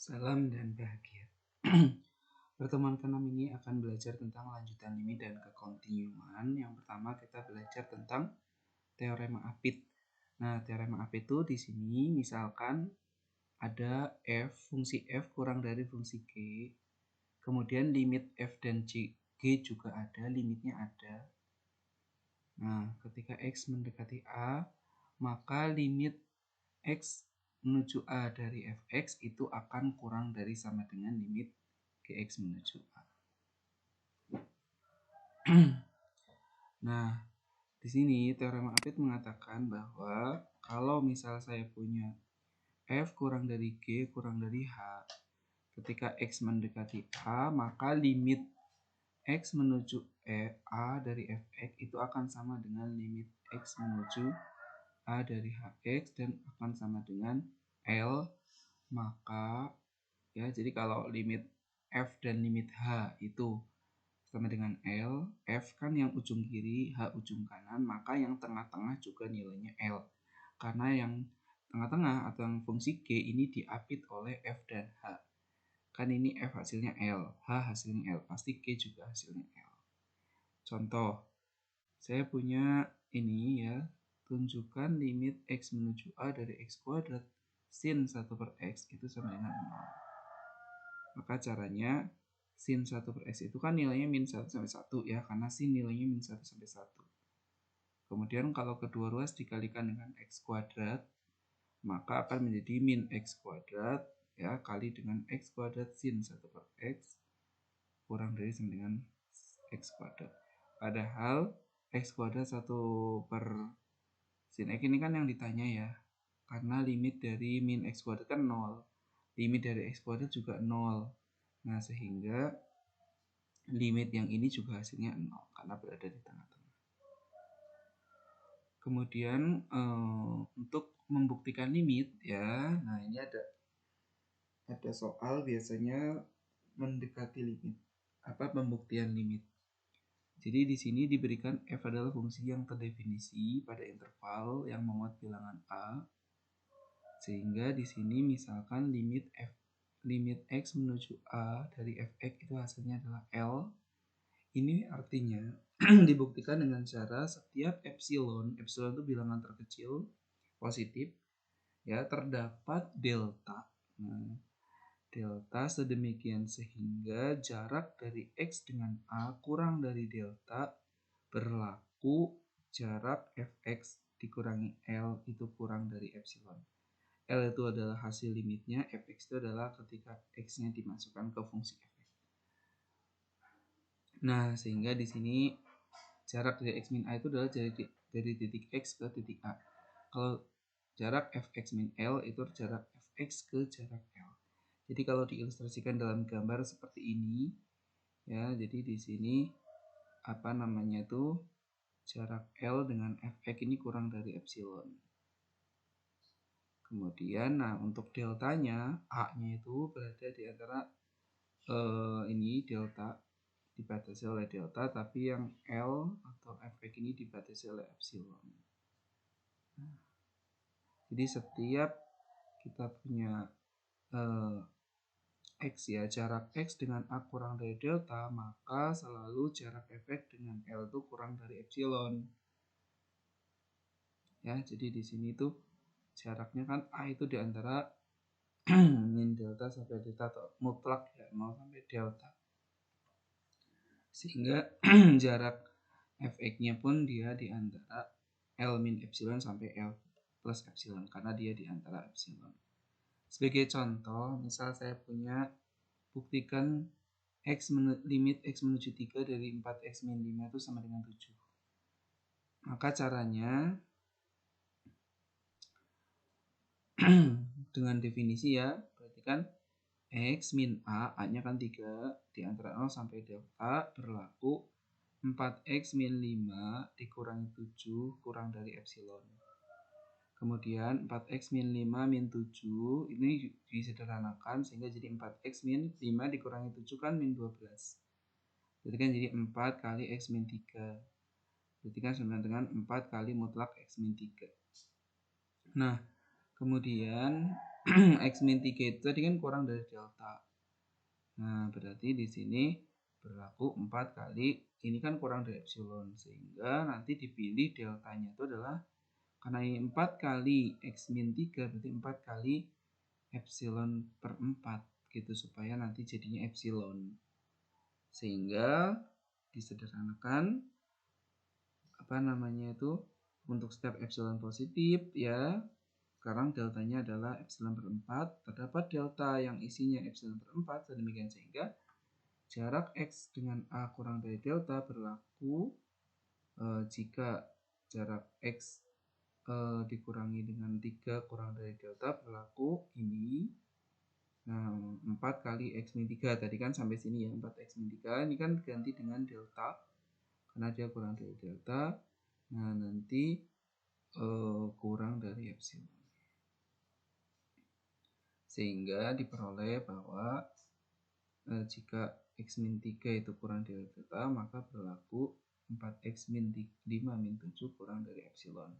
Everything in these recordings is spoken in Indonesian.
Salam dan bahagia. Pertemuan ke-6 ini akan belajar tentang lanjutan limit dan kekontinuuman. Yang pertama kita belajar tentang teorema Apit. Nah, teorema Apit itu di sini misalkan ada fungsi f kurang dari fungsi g. Kemudian limit f dan g juga ada, limitnya ada. Nah, ketika x mendekati a, maka limit x menuju a dari fx itu akan kurang dari sama dengan limit gx menuju a. Nah, di sini teorema Apit mengatakan bahwa kalau misal saya punya f kurang dari g kurang dari h, ketika x mendekati a, maka limit x menuju a dari fx itu akan sama dengan limit x menuju a dari hx dan akan sama dengan L. Maka ya, jadi kalau limit f dan limit h itu sama dengan L, f kan yang ujung kiri, h ujung kanan, maka yang tengah-tengah juga nilainya L. Karena yang tengah-tengah atau yang fungsi g ini diapit oleh f dan h. Kan ini f hasilnya L, h hasilnya L, pasti g juga hasilnya L. Contoh, saya punya ini ya, tunjukkan limit x menuju a dari x kuadrat sin 1 per x itu sama dengan 0. Maka caranya sin 1 per x itu kan nilainya min 1 sampai 1 ya, karena sin nilainya min 1 sampai 1. Kemudian kalau kedua ruas dikalikan dengan x kuadrat, maka akan menjadi min x kuadrat ya kali dengan x kuadrat sin 1 per x kurang dari sama dengan x kuadrat. Padahal x kuadrat 1 per sin x ini kan yang ditanya ya, karena limit dari min x kuadrat kan 0, limit dari x kuadrat juga 0. Nah, sehingga limit yang ini juga hasilnya 0 karena berada di tengah-tengah. Kemudian untuk membuktikan limit ya, nah ini ada soal biasanya mendekati limit, pembuktian limit. Jadi di sini diberikan f adalah fungsi yang terdefinisi pada interval yang memuat bilangan a, sehingga di sini misalkan limit x menuju a dari fx itu hasilnya adalah L. Ini artinya dibuktikan dengan cara setiap epsilon itu bilangan terkecil positif ya, terdapat delta. Nah, delta sedemikian sehingga jarak dari x dengan a kurang dari delta berlaku jarak fx dikurangi L itu kurang dari epsilon. L itu adalah hasil limitnya, fx itu adalah ketika x-nya dimasukkan ke fungsi fx. Nah, sehingga di sini jarak dari x min a itu adalah dari titik x ke titik a. Kalau jarak fx min L itu jarak fx ke jarak L. Jadi kalau diilustrasikan dalam gambar seperti ini ya, jadi di sini jarak L dengan fx ini kurang dari epsilon. Kemudian nah untuk deltanya a-nya itu berada di antara ini delta dibatasi oleh delta, tapi yang L atau fx ini dibatasi oleh epsilon. Nah, jadi setiap kita punya x ya, jarak x dengan a kurang dari delta, maka selalu jarak fx dengan L itu kurang dari epsilon. Ya, jadi di sini tuh jaraknya kan a itu di antara min delta sampai delta atau mutlak ya, 0 sampai delta. Sehingga jarak fx-nya pun dia di antara L min epsilon sampai L plus epsilon karena dia di antara epsilon. Sebagai contoh, misal saya punya buktikan limit x menuju 3 dari 4x min 5 itu sama dengan 7. Maka caranya dengan definisi ya, berarti kan x min a-nya kan 3 di antara 0 sampai delta berlaku 4x min 5 dikurangi 7 kurang dari epsilon. Kemudian 4x min 5 min 7 ini disederhanakan sehingga jadi 4x min 5 dikurangi 7 kan min 12. Jadi kan jadi 4 kali x min 3. Berarti kan sama dengan 4 kali mutlak x min 3. Nah, Kemudian X min 3 itu tadi kan kurang dari delta. Nah, berarti di sini berlaku 4 kali, ini kan kurang dari epsilon, sehingga nanti dipilih deltanya itu adalah, karena ini 4 kali X min 3, berarti 4 kali epsilon per 4, gitu, supaya nanti jadinya epsilon. Sehingga disederhanakan, untuk setiap epsilon positif, ya, sekarang deltanya adalah epsilon per 4, terdapat delta yang isinya epsilon per 4, sedemikian sehingga jarak X dengan A kurang dari delta berlaku jika jarak X dikurangi dengan 3 kurang dari delta berlaku ini. Nah, 4 kali X min 3 tadi kan sampai sini ya, 4 X min 3 ini kan ganti dengan delta karena dia kurang dari delta. Nah, nanti kurang dari epsilon, sehingga diperoleh bahwa jika X min 3 itu kurang dari delta, maka berlaku 4X min 5 min 7 kurang dari epsilon.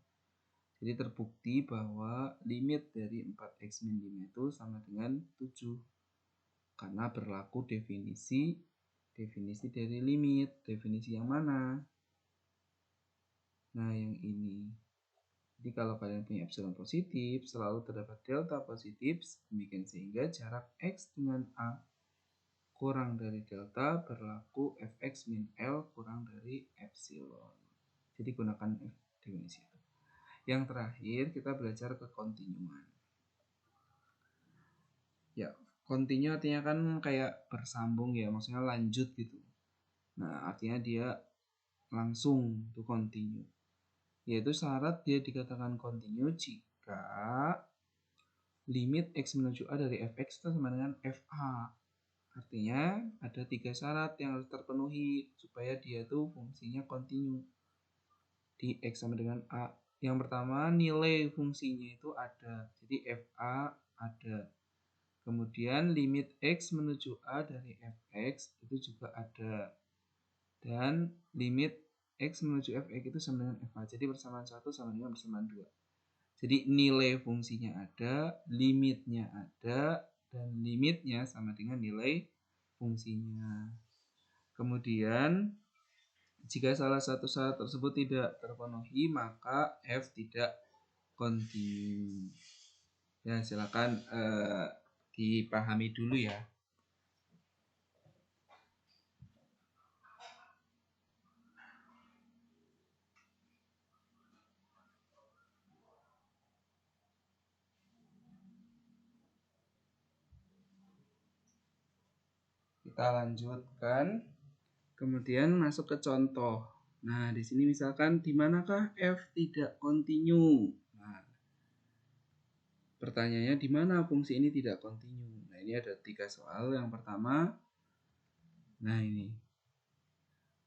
Jadi terbukti bahwa limit dari 4X min 5 itu sama dengan 7. Karena berlaku definisi dari limit. Definisi yang mana? Nah, yang ini. Jadi kalau kalian punya epsilon positif, selalu terdapat delta positif, demikian sehingga jarak X dengan A kurang dari delta berlaku Fx min L kurang dari epsilon. Jadi gunakan definisi itu. Yang terakhir kita belajar ke kontinuan. Ya, kontinu artinya kan kayak bersambung ya, maksudnya lanjut gitu. Nah, artinya dia langsung tuh kontinu. Yaitu syarat dia dikatakan kontinu jika limit X menuju A dari Fx itu sama dengan Fa. Artinya ada 3 syarat yang harus terpenuhi supaya dia tuh fungsinya kontinu di X sama dengan A. Yang pertama, nilai fungsinya itu ada. Jadi Fa ada. Kemudian limit X menuju A dari Fx itu juga ada. Dan limit X menuju Fx itu sama dengan Fa. Jadi persamaan 1 sama dengan persamaan 2. Jadi nilai fungsinya ada, limitnya ada, dan limitnya sama dengan nilai fungsinya. Kemudian jika salah satu syarat tersebut tidak terpenuhi, maka F tidak kontinu. Ya, silakan dipahami dulu ya. Kita lanjutkan. Kemudian masuk ke contoh. Nah, di sini misalkan di manakah F tidak kontinu? Nah, pertanyaannya di mana fungsi ini tidak kontinu? Nah, ini ada 3 soal. Yang pertama, nah ini.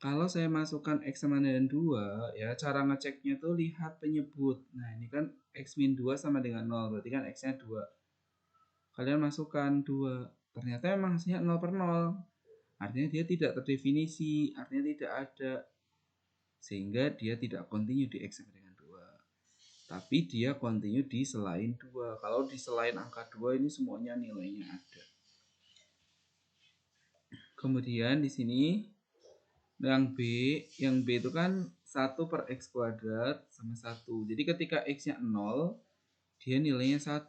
Kalau saya masukkan X sama dengan 2, ya cara ngeceknya tuh lihat penyebut. Nah, ini kan X min 2 sama dengan 0, berarti kan X-nya 2. Kalian masukkan 2. Ternyata emang hasilnya 0 per 0. Artinya dia tidak terdefinisi, artinya tidak ada. Sehingga dia tidak kontinu di X sama dengan 2. Tapi dia kontinu di selain 2. Kalau di selain angka 2 ini semuanya nilainya ada. Kemudian di sini yang B itu kan 1 per X kuadrat sama 1. Jadi ketika X-nya 0, dia nilainya 1.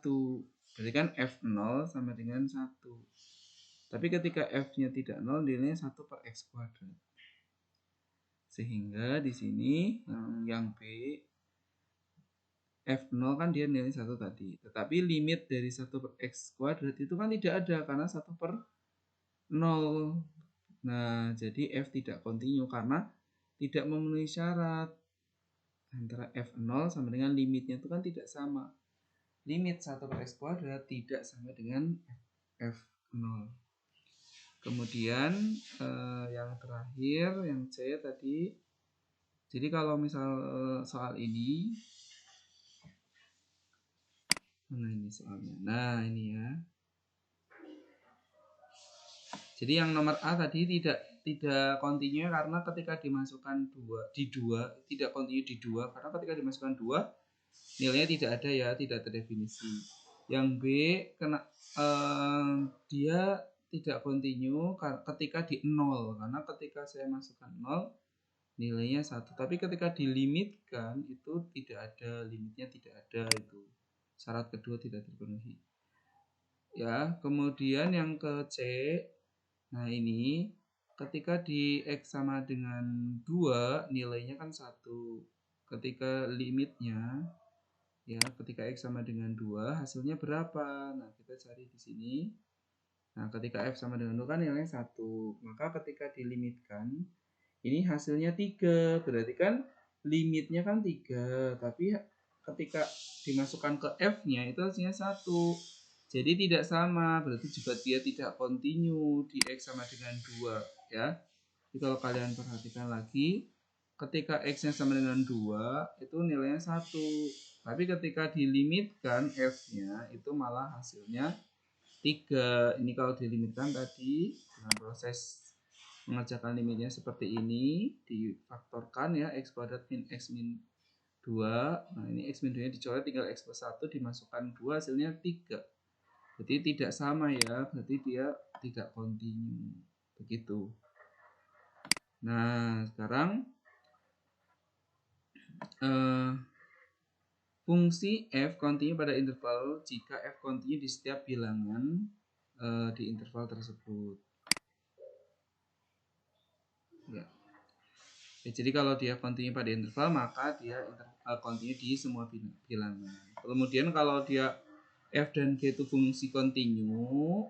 Berarti kan F0 sama dengan 1. Tapi ketika F-nya tidak 0, nilainya 1 per X kuadrat. Sehingga di sini yang B, F0 kan dia nilai 1 tadi. Tetapi limit dari 1 per X kuadrat itu kan tidak ada karena 1 per 0. Nah, jadi F tidak kontinu karena tidak memenuhi syarat. Antara F0 sama dengan limitnya itu kan tidak sama. Limit 1 per X kuadrat tidak sama dengan F0. Kemudian yang terakhir, yang C tadi. Jadi kalau misal soal ini, mana ini soalnya? Nah, ini ya. Jadi yang nomor A tadi tidak kontinu karena ketika dimasukkan 2 tidak kontinu di 2 karena ketika dimasukkan 2 nilainya tidak ada ya, tidak terdefinisi. Yang B dia tidak kontinu ketika di 0, karena ketika saya masukkan 0 nilainya 1, tapi ketika dilimitkan itu tidak ada, limitnya tidak ada, itu syarat kedua tidak terpenuhi ya. Kemudian yang ke C, nah ini ketika di X sama dengan 2 nilainya kan 1, ketika limitnya ya, ketika X sama dengan 2 hasilnya berapa? Nah kita cari di sini. Nah ketika F sama dengan 2 kan nilainya 1, maka ketika dilimitkan ini hasilnya 3, berarti kan limitnya kan 3, tapi ketika dimasukkan ke F-nya itu hasilnya 1. Jadi tidak sama, berarti juga dia tidak kontinu di X sama dengan 2 ya. Jadi kalau kalian perhatikan lagi, ketika X-nya sama dengan 2 itu nilainya 1, tapi ketika dilimitkan F-nya itu malah hasilnya 3. Ini kalau dilimitkan tadi dengan proses mengerjakan limitnya seperti ini, difaktorkan ya, X kuadrat min X min 2. Nah ini X min 2 nya dicoret, tinggal X plus 1 dimasukkan 2 hasilnya 3. Berarti tidak sama ya, berarti dia tidak kontinu, begitu. Nah sekarang fungsi F kontinu pada interval jika F kontinu di setiap bilangan di interval tersebut ya. Ya, jadi kalau dia kontinu pada interval maka dia kontinu di semua bilangan. Kemudian kalau dia F dan G itu fungsi kontinu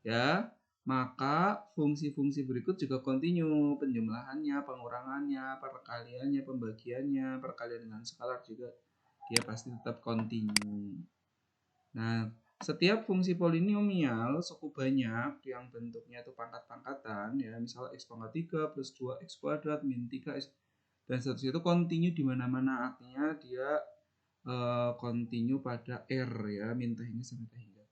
ya, maka fungsi-fungsi berikut juga kontinu, penjumlahannya, pengurangannya, perkaliannya, pembagiannya, perkalian dengan skalar juga dia pasti tetap kontinu. Nah, setiap fungsi polinomial suku banyak yang bentuknya itu pangkat-pangkatan ya, misalnya x pangkat 3 plus 2x kuadrat min 3x dan seterusnya itu kontinu di mana-mana, artinya dia kontinu pada R ya, min hingga sampai hingga.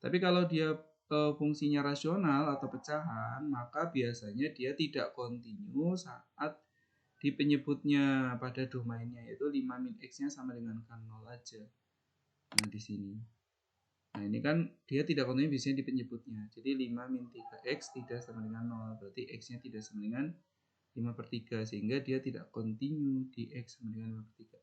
Tapi kalau dia fungsinya rasional atau pecahan, maka biasanya dia tidak kontinu saat di penyebutnya pada domainnya, yaitu 5 min x-nya sama dengan kan 0 aja. Nah, di sini. Nah ini kan dia tidak kontinu biasanya di penyebutnya. Jadi 5 min 3x tidak sama dengan 0. Berarti x-nya tidak sama dengan 5/3. Sehingga dia tidak kontinu di x sama dengan 5/3.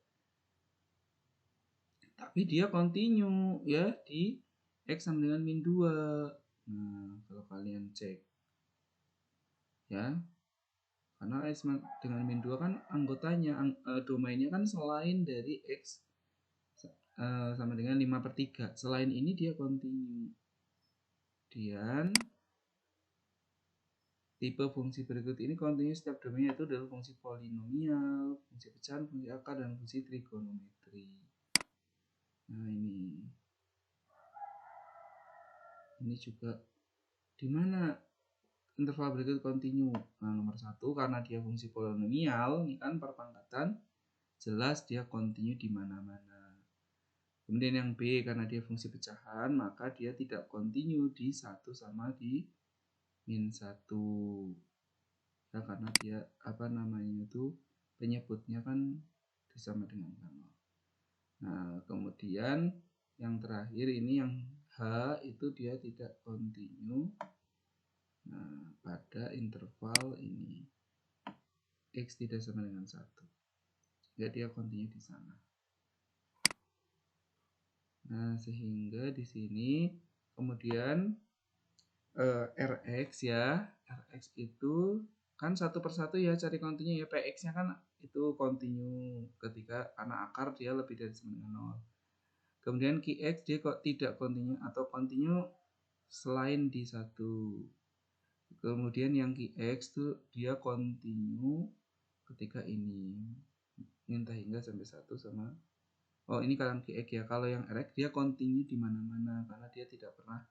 Tapi dia kontinu ya di x sama dengan min 2. Nah kalau kalian cek ya. Karena x dengan min 2 kan anggotanya, domainnya kan selain dari x sama dengan 5/3. Selain ini dia kontinu. Kemudian tipe fungsi berikut ini kontinu setiap domainnya itu adalah fungsi polinomial, fungsi pecahan, fungsi akar, dan fungsi trigonometri. Nah ini juga di mana interval berikut kontinu. Nah nomor 1 karena dia fungsi polinomial, ini kan perpangkatan, jelas dia kontinu di mana-mana. Kemudian yang B karena dia fungsi pecahan, maka dia tidak kontinu di 1 sama di min 1. Ya, karena dia itu penyebutnya kan sama dengan 0. Nah kemudian yang terakhir ini yang H itu dia tidak kontinu pada interval ini X tidak sama dengan 1. Ya dia kontinu di sana. Nah sehingga di sini kemudian Rx ya, Rx itu kan satu persatu ya cari kontinu ya, Px nya kan itu kontinu ketika karena akar dia lebih dari sama dengan 0. Kemudian Qx dia kok tidak kontinu atau kontinu selain di 1. Kemudian yang Qx tuh dia kontinu ketika ini minta hingga sampai 1 sama, oh ini kalian Qx ya. Kalau yang Rx dia kontinu di mana-mana karena dia tidak pernah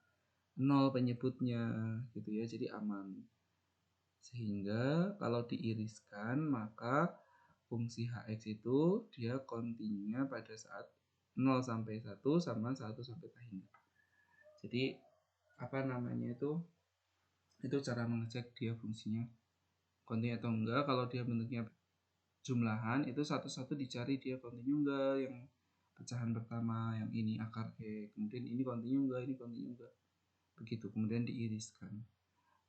0 penyebutnya gitu ya, jadi aman. Sehingga kalau diiriskan maka fungsi Hx itu dia kontinunya pada saat 0 sampai 1 sama 1 sampai hingga. Jadi itu cara mengecek dia fungsinya kontinu atau enggak. Kalau dia bentuknya jumlahan itu satu-satu dicari dia kontinu enggak, yang pecahan pertama yang ini akar E, kemudian ini kontinu enggak, ini kontinu enggak, begitu, kemudian diiriskan.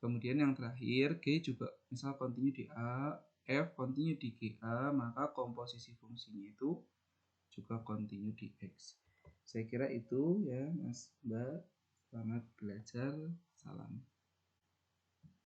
Kemudian yang terakhir G juga misal kontinu di A, F kontinu di GA, maka komposisi fungsinya itu juga kontinu di X. Saya kira itu ya Mas Mbak, selamat belajar, salam.